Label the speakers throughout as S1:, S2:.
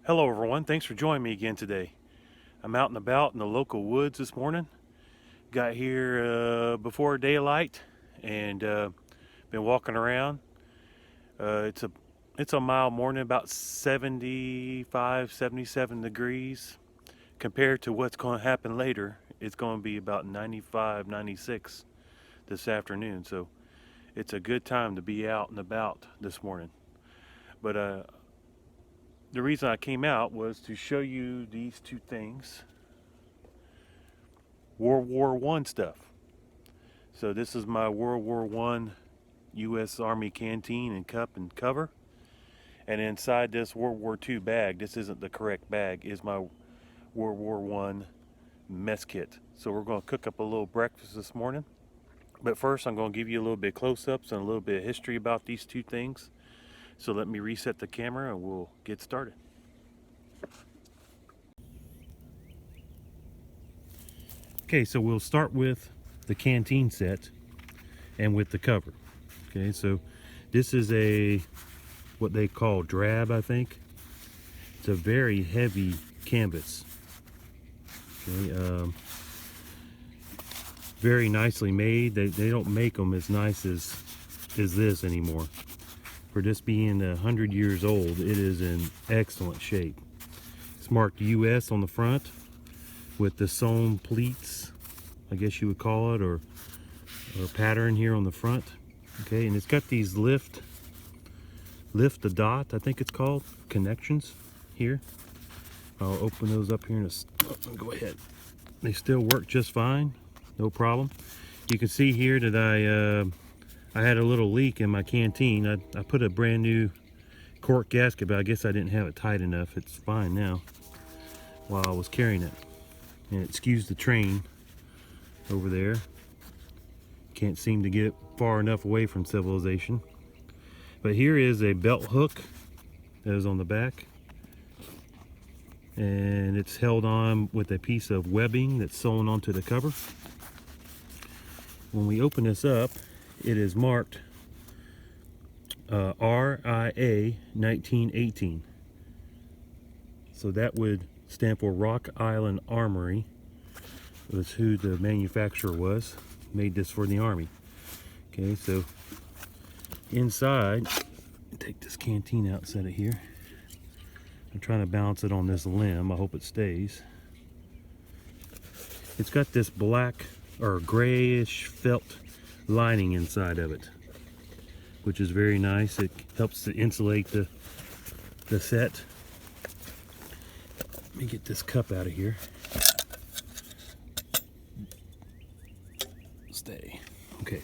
S1: Hello everyone, thanks for joining me again today. I'm out and about in the local woods this morning. Got here before daylight and been walking around. It's a mild morning, about 75, 77 degrees. Compared to what's going to happen later, it's going to be about 95, 96 this afternoon. So it's a good time to be out and about this morning. But the reason I came out was to show you these two things. World War One stuff. So this is my World War One U.S. Army canteen and cup and cover. And inside this World War II bag, this isn't the correct bag, is my World War One mess kit. So we're going to cook up a little breakfast this morning. But first, I'm going to give you a little bit close-ups and a little bit of history about these two things. So let me reset the camera and we'll get started. Okay, so we'll start with the canteen set and with the cover. Okay, so this is what they call drab, I think. It's a very heavy canvas. Okay, very nicely made. They don't make them as nice as this anymore. For this being 100 years old, it is in excellent shape. It's marked US on the front with the sewn pleats, I guess you would call it, or pattern here on the front. Okay, and it's got these lift the dot, I think it's called, connections here. I'll open those up here in a go ahead. They still work just fine, no problem. You can see here that I had a little leak in my canteen. I put a brand new cork gasket, but I guess I didn't have it tight enough. It's fine now while I was carrying it. And it skews the train over there. Can't seem to get far enough away from civilization. But here is a belt hook that is on the back. And it's held on with a piece of webbing that's sewn onto the cover. When we open this up, it is marked R.I.A. 1918. So that would stand for Rock Island Armory. Was who the manufacturer was. Made this for the Army. Okay, so inside, take this canteen out, set it here. I'm trying to balance it on this limb. I hope it stays. It's got this black or grayish felt lining inside of it, which is very nice. It helps to insulate the set. Let me get this cup out of here. Stay. Okay.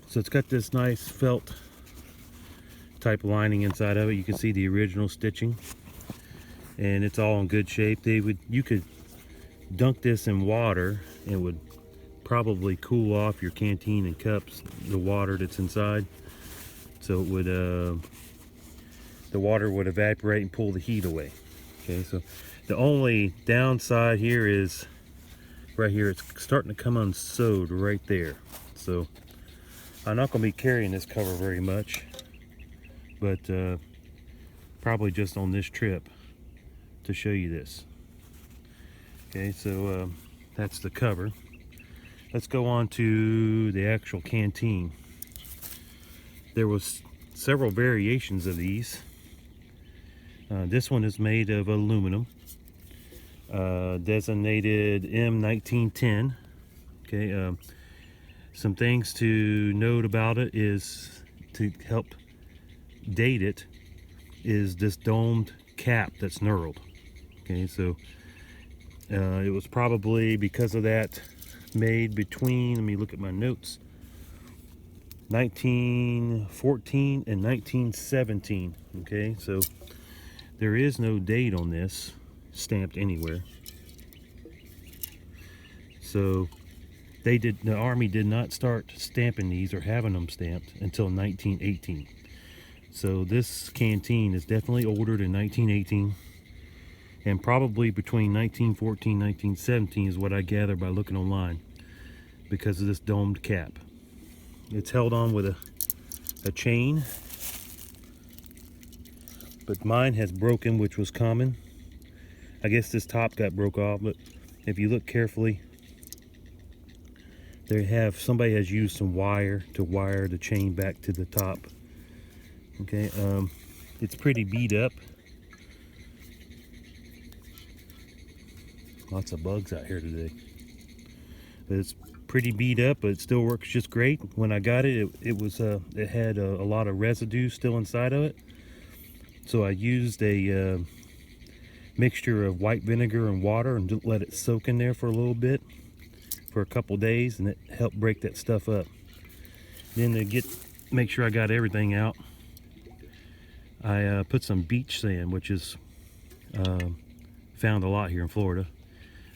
S1: So it's got this nice felt type lining inside of it. You can see the original stitching, and it's all in good shape. You could dunk this in water and it would probably cool off your canteen and cups, the water that's inside. So it would the water would evaporate and pull the heat away. Okay, so the only downside here is right here, it's starting to come unsewed right there. So I'm not going to be carrying this cover very much, but probably just on this trip to show you this. Okay, so that's the cover. Let's go on to the actual canteen. There was several variations of these. This one is made of aluminum, designated M1910. Okay, some things to note about it is, to help date it, is this domed cap that's knurled. Okay, so it was probably because of that made between, let me look at my notes, 1914 and 1917. Okay, so there is no date on this stamped anywhere. So the Army did not start stamping these or having them stamped until 1918. So this canteen is definitely older than 1918, and probably between 1914 and 1917 is what I gather by looking online, because of this domed cap. It's held on with a chain. but mine has broken, which was common. I guess this top got broke off, but if you look carefully, somebody has used some wire to wire the chain back to the top. Okay, it's pretty beat up. Lots of bugs out here today. But it's pretty beat up, but it still works just great. When I got it, it had a lot of residue still inside of it. So I used a mixture of white vinegar and water and let it soak in there for a little bit, for a couple days, and it helped break that stuff up. Then to make sure I got everything out, I put some beach sand, which is found a lot here in Florida.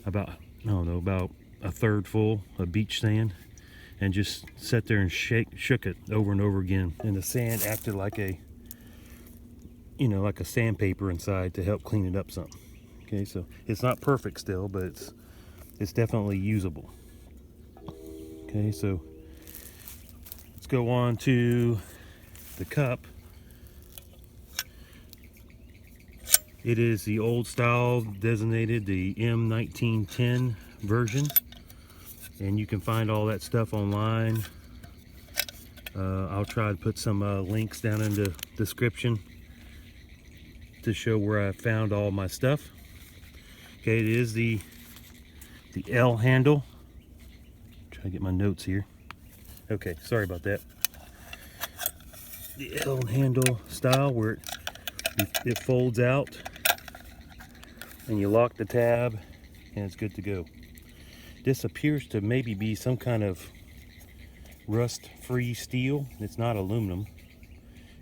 S1: About, I don't know, about a third full of beach sand, and just sat there and shook it over and over again. And the sand acted like a, like a sandpaper inside to help clean it up some. Okay, so it's not perfect still, but it's definitely usable. Okay, so let's go on to the cup. It is the old style designated, the M1910 version, and you can find all that stuff online. I'll try to put some links down in the description to show where I found all my stuff. Okay, it is the L handle. Try to get my notes here. Okay, sorry about that. The L handle style, where it folds out and you lock the tab and it's good to go. This appears to maybe be some kind of rust-free steel. It's not aluminum.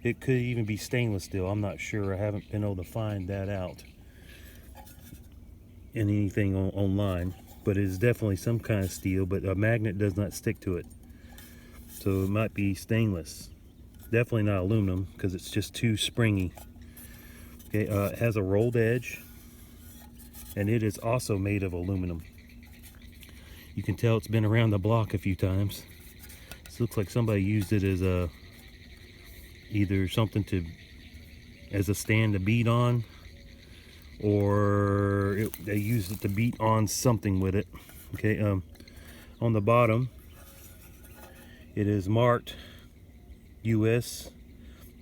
S1: It could even be stainless steel. I'm not sure. I haven't been able to find that out in anything online, but it is definitely some kind of steel, but a magnet does not stick to it. So it might be stainless. Definitely not aluminum, because it's just too springy. Okay, it has a rolled edge, and it is also made of aluminum. You can tell it's been around the block a few times. This looks like somebody used it as either something as a stand to beat on, or they used it to beat on something with it. Okay, on the bottom, it is marked US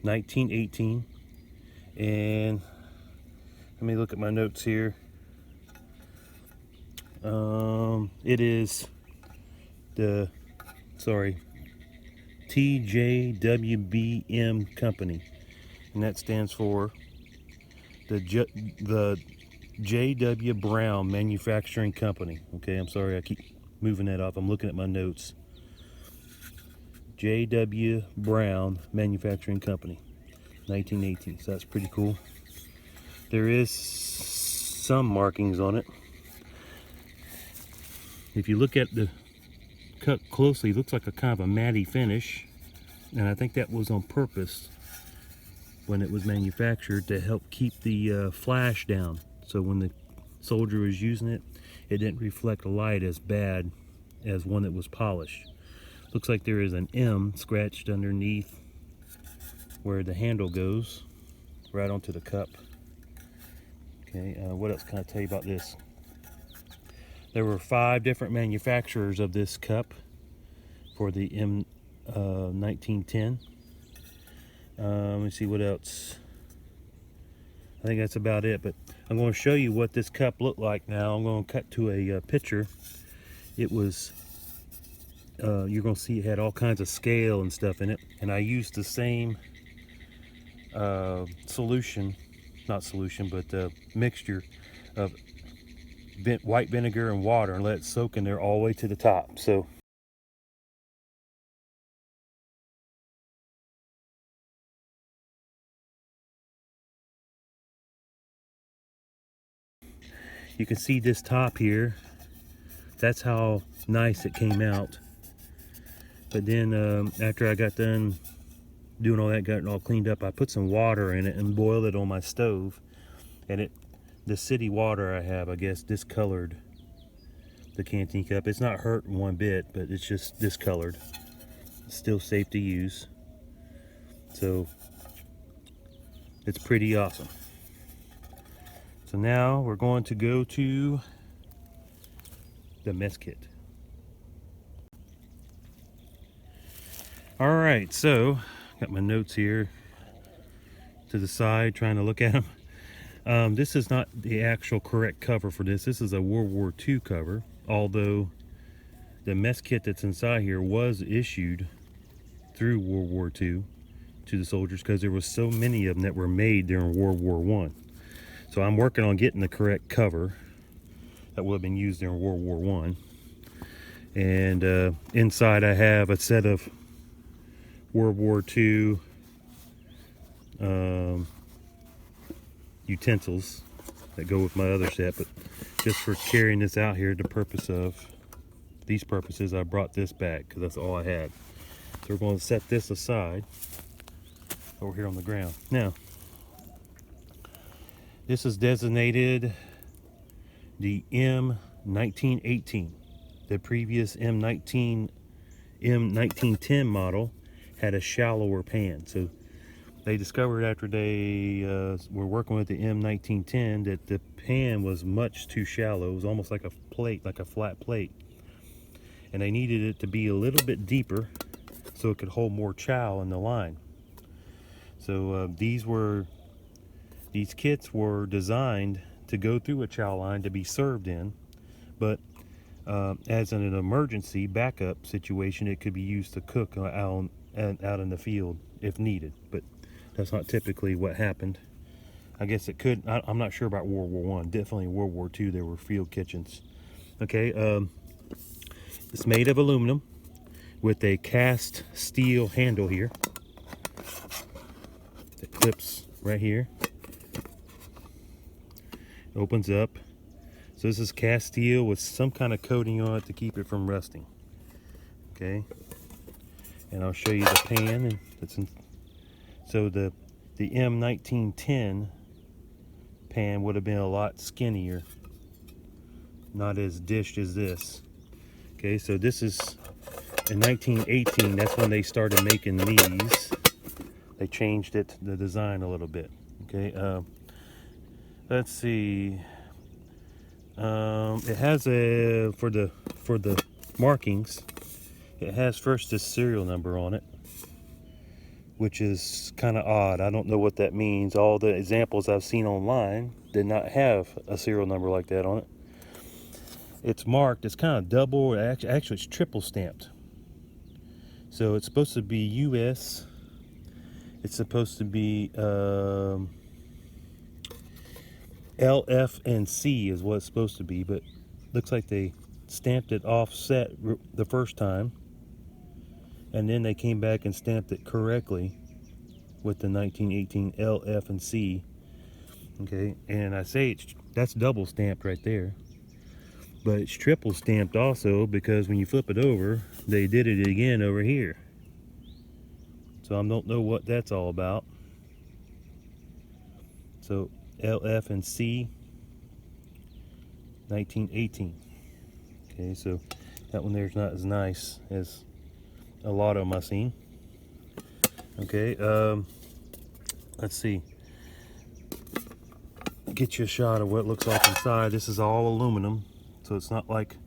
S1: 1918, and let me look at my notes here. It is the T.J.W.B.M company, and that stands for the J.W. Manufacturing Company. Okay, I'm sorry, I keep moving that off. I'm looking at my notes. J.W. Brown Manufacturing Company, 1918. So that's pretty cool. There is some markings on it. If you look at the cut closely, it looks like a kind of a matte finish, and I think that was on purpose when it was manufactured, to help keep the flash down. So when the soldier was using it, it didn't reflect light as bad as one that was polished. Looks like there is an M scratched underneath where the handle goes, right onto the cup. Okay, what else can I tell you about this? There were 5 different manufacturers of this cup for the M1910. Let me see what else. I think that's about it, but I'm going to show you what this cup looked like now. I'm going to cut to a picture. It was, you're going to see it had all kinds of scale and stuff in it, and I used the same mixture of white vinegar and water, and let it soak in there all the way to the top. So you can see this top here. That's how nice it came out. But then after I got done doing all that, got it all cleaned up, I put some water in it and boiled it on my stove, and the city water I have, I guess, discolored the Canteen cup. It's not hurt one bit, but it's just discolored. It's still safe to use. So It's pretty awesome. So now we're going to go to the mess kit. All right, so got my notes here to the side, trying to look at them. This is not the actual correct cover for this. This is a World War II cover, although the mess kit that's inside here was issued through World War II to the soldiers because there was so many of them that were made during World War I. So I'm working on getting the correct cover that would have been used during World War I. And inside I have a set of World War II utensils that go with my other set, but just for carrying this out here, the purpose of these purposes, I brought this back because that's all I had. So we're going to set this aside over here on the ground. Now, this is designated the M1918. The previous M1910 model had a shallower pan. So they discovered after they were working with the M1910 that the pan was much too shallow. It was almost like a plate, like a flat plate. And they needed it to be a little bit deeper so it could hold more chow in the line. So these kits were designed to go through a chow line to be served in, but as an emergency backup situation, it could be used to cook out in the field if needed. But that's not typically what happened. I guess it could. I'm not sure about World War I. Definitely in World War II there were field kitchens. Okay, it's made of aluminum with a cast steel handle here that clips right here. Opens up. So this is cast steel with some kind of coating on it to keep it from rusting. Okay, and I'll show you the pan. And so the M1910 pan would have been a lot skinnier, not as dished as this. Okay, so this is in 1918. That's when they started making these. They changed the design a little bit. Okay, let's see. It has for the markings, it has first this serial number on it, which is kind of odd. I don't know what that means. All the examples I've seen online did not have a serial number like that on it. It's marked, it's kind of double, actually it's triple stamped. So it's supposed to be US. It's supposed to be L, F, and C is what it's supposed to be, but looks like they stamped it offset the first time, and then they came back and stamped it correctly with the 1918 L, F, and C. Okay, and I say that's double stamped right there, but it's triple stamped also because when you flip it over, they did it again over here. So I don't know what that's all about. So L, F, and C, 1918. Okay, so that one there's not as nice as a lot of them I've seen. Okay, let's see. Get you a shot of what it looks like inside. This is all aluminum, so it's not like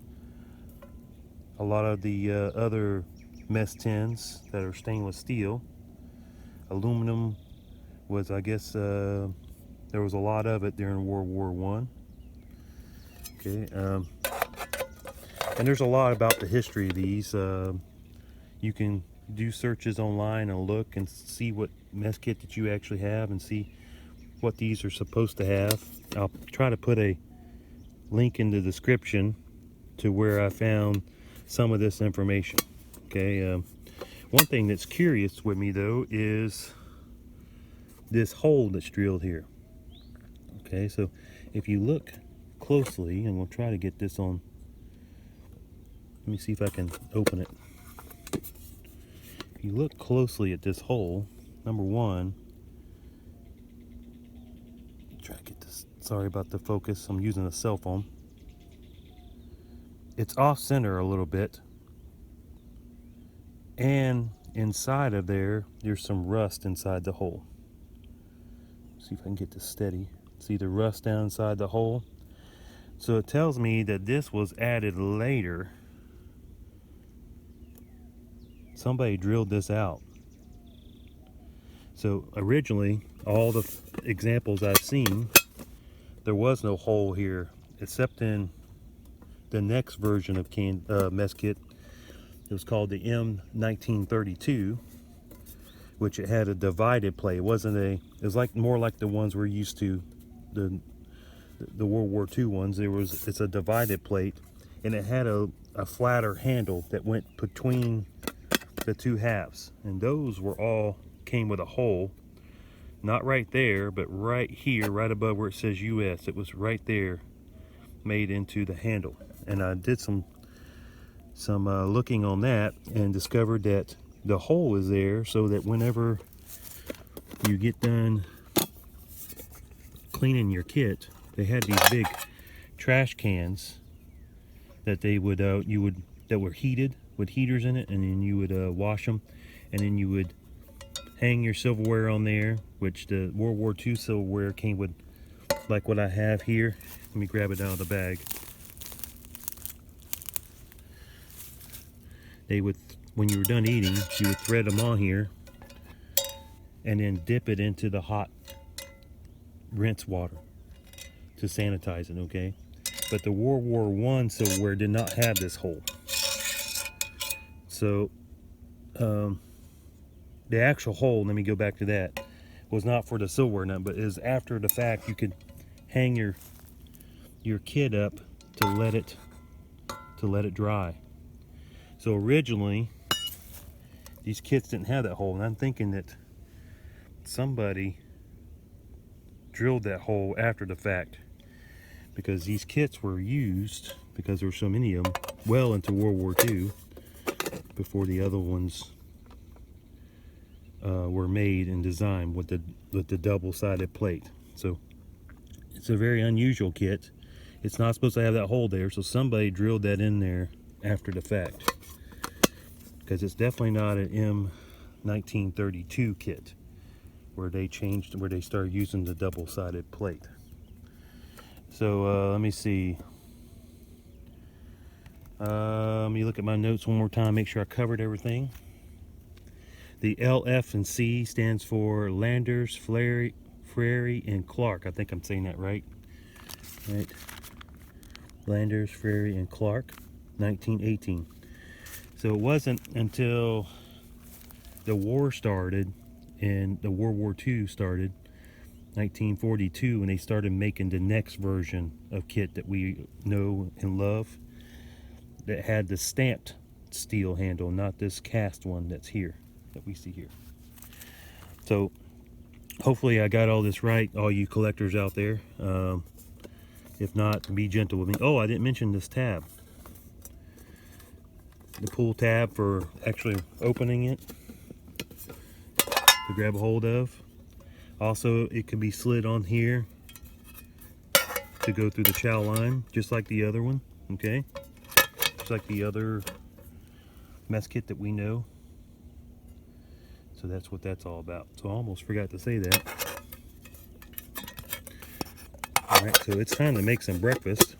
S1: a lot of the other mess tins that are stainless steel. Aluminum was, I guess, there was a lot of it during World War I. Okay, and there's a lot about the history of these. You can do searches online and look and see what mess kit that you actually have and see what these are supposed to have. I'll try to put a link in the description to where I found some of this information. Okay, one thing that's curious with me though is this hole that's drilled here. Okay, so if you look closely, and we'll try to get this on, let me see if I can open it. If you look closely at this hole, number one, try to get this, sorry about the focus, I'm using a cell phone. It's off center a little bit, and inside of there's some rust inside the hole. See if I can get this steady. See the rust down inside the hole? So it tells me that this was added later. Somebody drilled this out. So originally, all the examples I've seen, there was no hole here, except in the next version of mess kit. It was called the M1932, which it had a divided plate. It wasn't a. It was like more like the ones we're used to, the World War II ones. It's a divided plate, and it had a flatter handle that went between the two halves, and those were all came with a hole, not right there, but right here, right above where it says US. It was right there, made into the handle. And I did some looking on that and discovered that the hole is there so that whenever you get done cleaning your kit, they had these big trash cans that they would that were heated with heaters in it, and then you would wash them, and then you would hang your silverware on there, which the World War II silverware came with, like what I have here. Let me grab it out of the bag. They would, when you were done eating, you would thread them on here and then dip it into the hot rinse water to sanitize it, okay? But the World War I silverware did not have this hole. So the actual hole, let me go back to that, was not for the silverware nut, but is after the fact. You could hang your kit up to let it dry. So originally these kits didn't have that hole, and I'm thinking that somebody drilled that hole after the fact, because these kits were used, because there were so many of them, well into World War II, before the other ones were made and designed with the double-sided plate. So it's a very unusual kit. It's not supposed to have that hole there, so somebody drilled that in there after the fact, because it's definitely not an M1932 kit where they started using the double-sided plate. So let me see. Let me look at my notes one more time, make sure I covered everything. The L, F, and C stands for Landers, Frary, and Clark. I think I'm saying that right. Right. Landers, Frary, and Clark, 1918. So it wasn't until the war started and the World War II started, 1942, when they started making the next version of kit that we know and love, that had the stamped steel handle, not this cast one that's here, that we see here. So hopefully I got all this right, all you collectors out there. If not, be gentle with me. Oh, I didn't mention this tab. The pull tab for actually opening it to grab a hold of. Also, it can be slid on here to go through the chow line, just like the other one, okay? Just like the other mess kit that we know. So that's what that's all about. So I almost forgot to say that. Alright, so it's time to make some breakfast.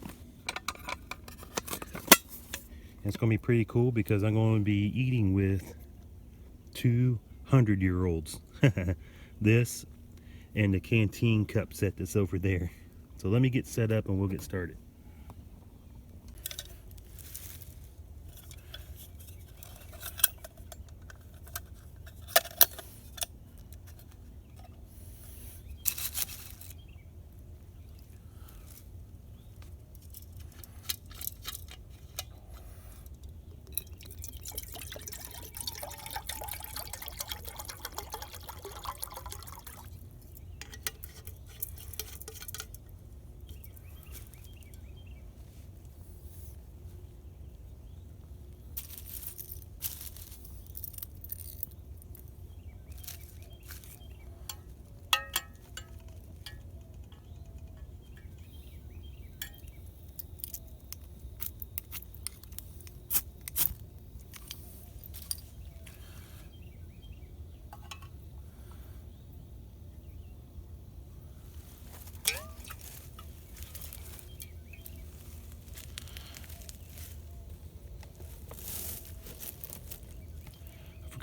S1: It's going to be pretty cool because I'm going to be eating with 200-year-olds. This and the Canteen cup set that's over there. So let me get set up and we'll get started.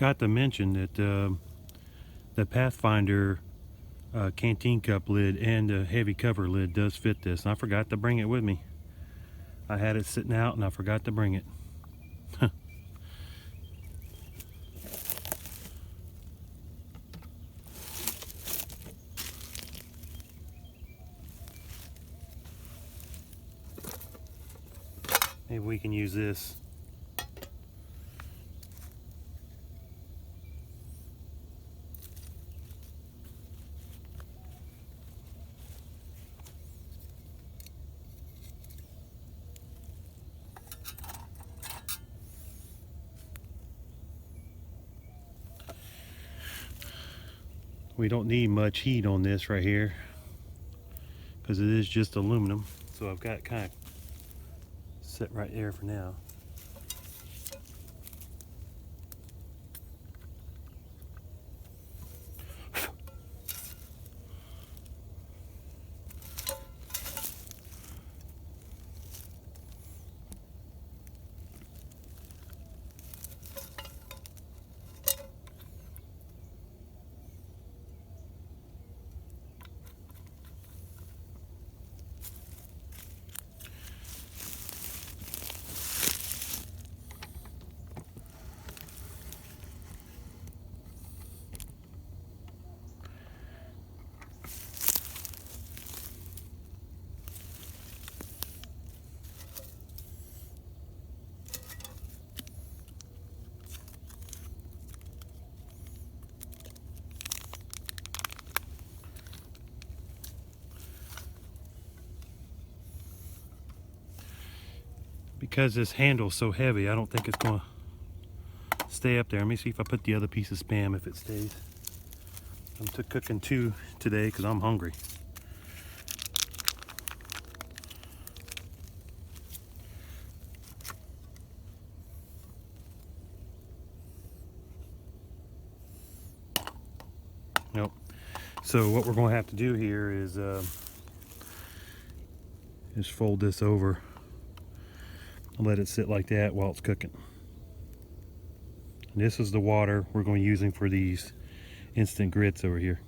S1: forgot to mention that the Pathfinder canteen cup lid and the heavy cover lid does fit this. And I forgot to bring it with me. I had it sitting out and I forgot to bring it. Maybe we can use this. We don't need much heat on this right here because it is just aluminum. So I've got it kind of set right there for now. Because this handle's so heavy, I don't think it's going to stay up there. Let me see if I put the other piece of Spam, if it stays. I'm cooking 2 today because I'm hungry. Nope. So what we're going to have to do here is fold this over and let it sit like that while it's cooking. And this is the water we're going to be using for these instant grits over here.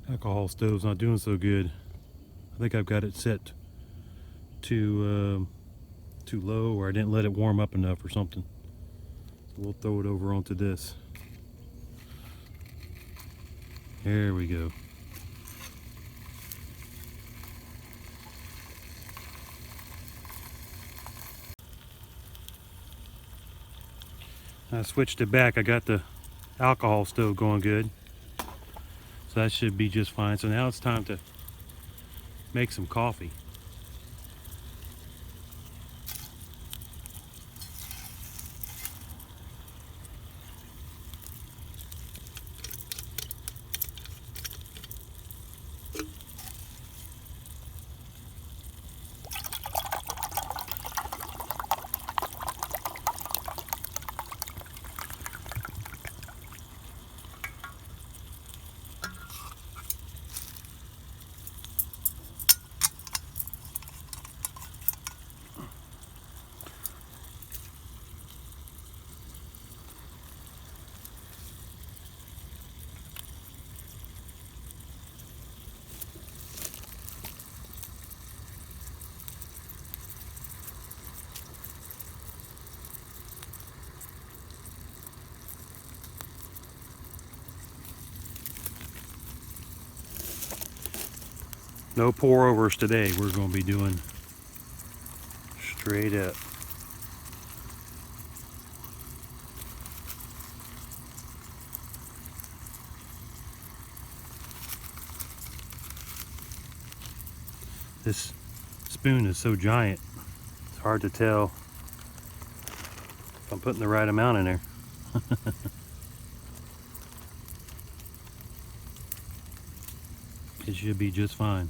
S1: Alcohol stove's not doing so good. I think I've got it set too low, or I didn't let it warm up enough or something. So we'll throw it over onto this. There we go. I switched it back. I got the alcohol stove going good. So that should be just fine. So now it's time to make some coffee. No pour overs today. We're going to be doing straight up. This spoon is so giant, it's hard to tell if I'm putting the right amount in there. It should be just fine.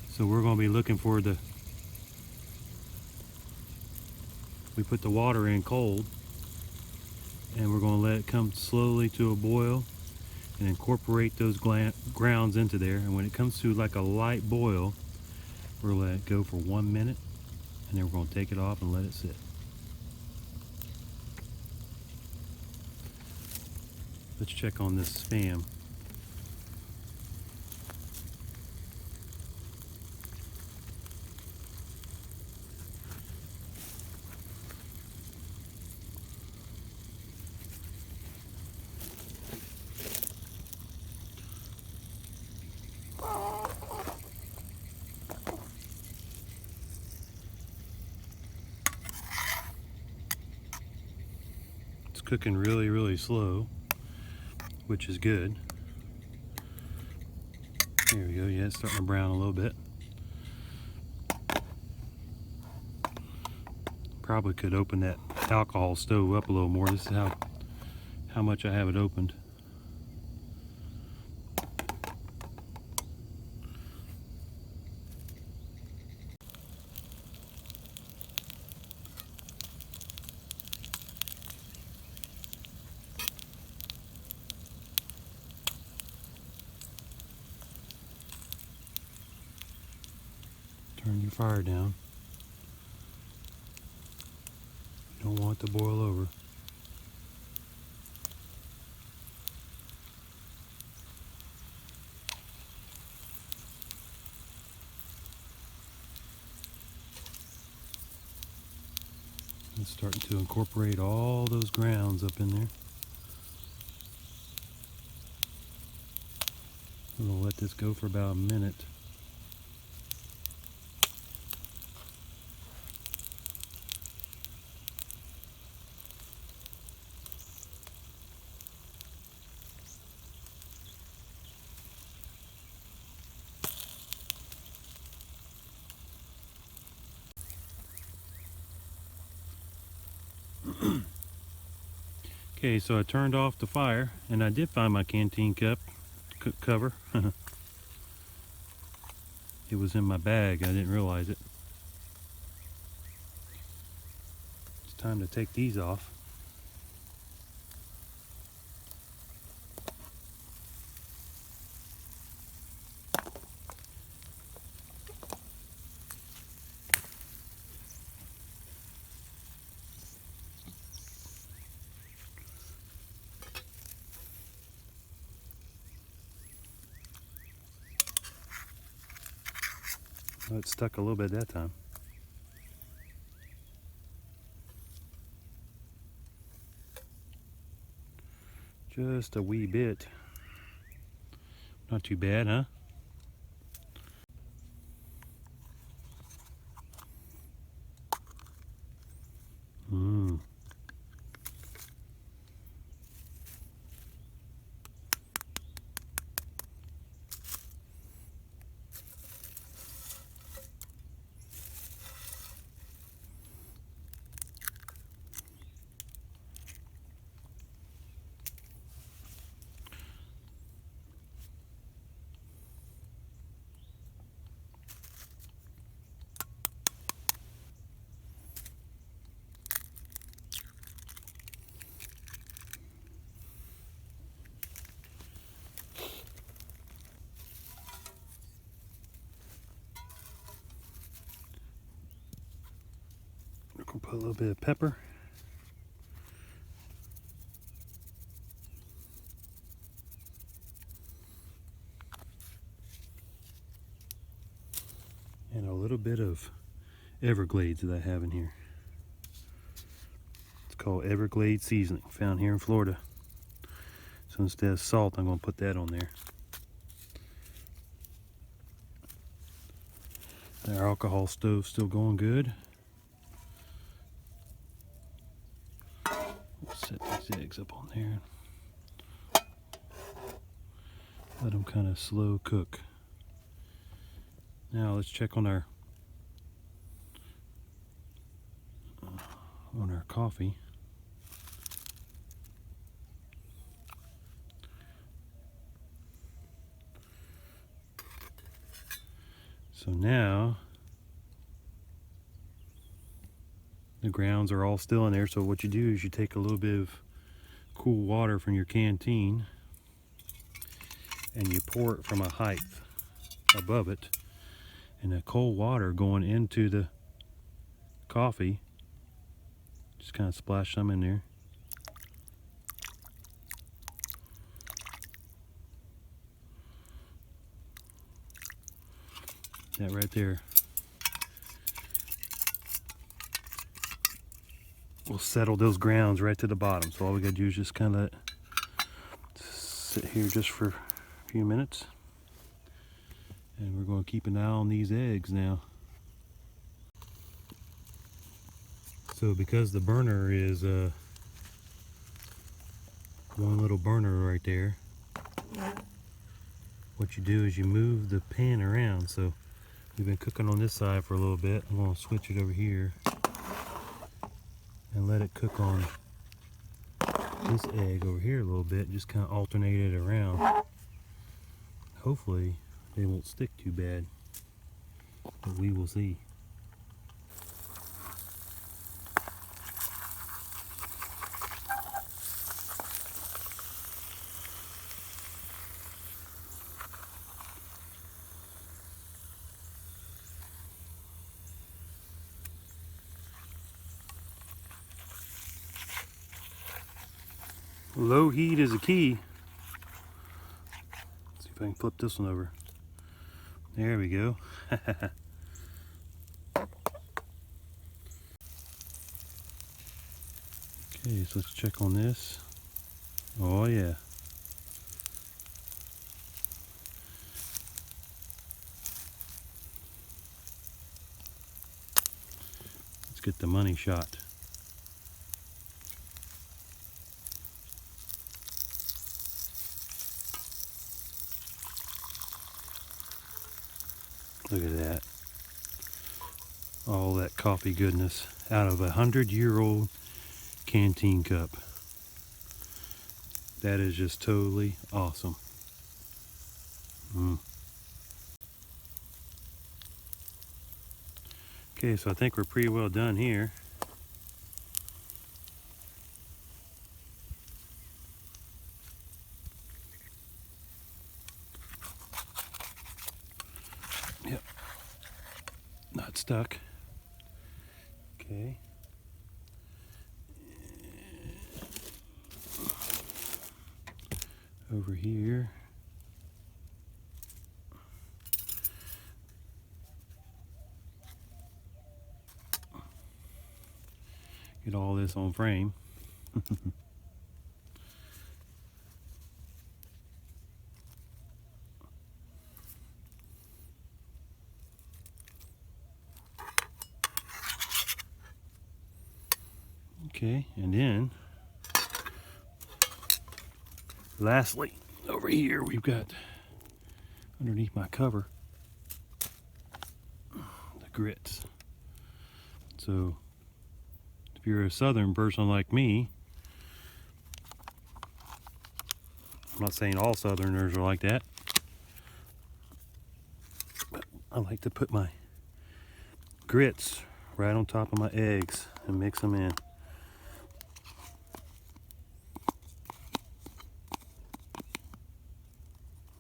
S1: So we're going to be looking for we put the water in cold, and we're going to let it come slowly to a boil and incorporate those grounds into there. And when it comes to like a light boil, we're going to let it go for 1 minute, and then we're going to take it off and let it sit. Let's check on this Spam. It's cooking really, really slow, which is good. There we go. Yeah, it's starting to brown a little bit. Probably could open that alcohol stove up a little more. This is how much I have it opened. Turn your fire down. You don't want it to boil over. It's starting to incorporate all those grounds up in there. I'm going to let this go for about a minute. Okay, so I turned off the fire, and I did find my canteen cup cover. It was in my bag. I didn't realize it. It's time to take these off. Oh, it stuck a little bit that time. Just a wee bit. Not too bad, huh? Mmm. We're gonna put a little bit of pepper. And a little bit of Everglades that I have in here. It's called Everglades seasoning, found here in Florida. So instead of salt, I'm going to put that on there. Our alcohol stove's still going good. We'll set these eggs up on there. Let them kind of slow cook. Now let's check on our coffee. So now the grounds are all still in there. So what you do is you take a little bit of cool water from your canteen and you pour it from a height above it, and the cold water going into the coffee, just kind of splash some in there. That right there will settle those grounds right to the bottom. So all we gotta do is just kind of sit here just for a few minutes, and we're going to keep an eye on these eggs now. So because the burner is one little burner right there, what you do is you move the pan around. So we've been cooking on this side for a little bit. I'm going to switch it over here and let it cook on this egg over here a little bit. Just kind of alternate it around. Hopefully they won't stick too bad, but we will see. Low heat is a key. Let's see if I can flip this one over. There we go. Okay, so let's check on this. Oh yeah. Let's get the money shot. Look at that. All that coffee goodness out of 100-year-old Canteen cup. That is just totally awesome. Okay, so I think we're pretty well done here. Yep, not stuck. Okay. Over here. Get all this on frame. Okay, and then lastly, over here we've got underneath my cover the grits. So if you're a southern person like me, I'm not saying all southerners are like that, but I like to put my grits right on top of my eggs and mix them in.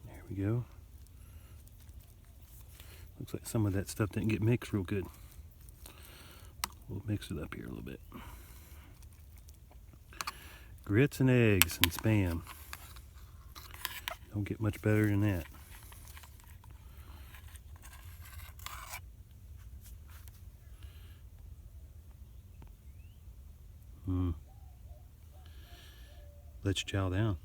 S1: There we go. Looks like some of that stuff didn't get mixed real good. We'll mix it up here a little bit. Grits and eggs and Spam. Don't get much better than that. let's chow down.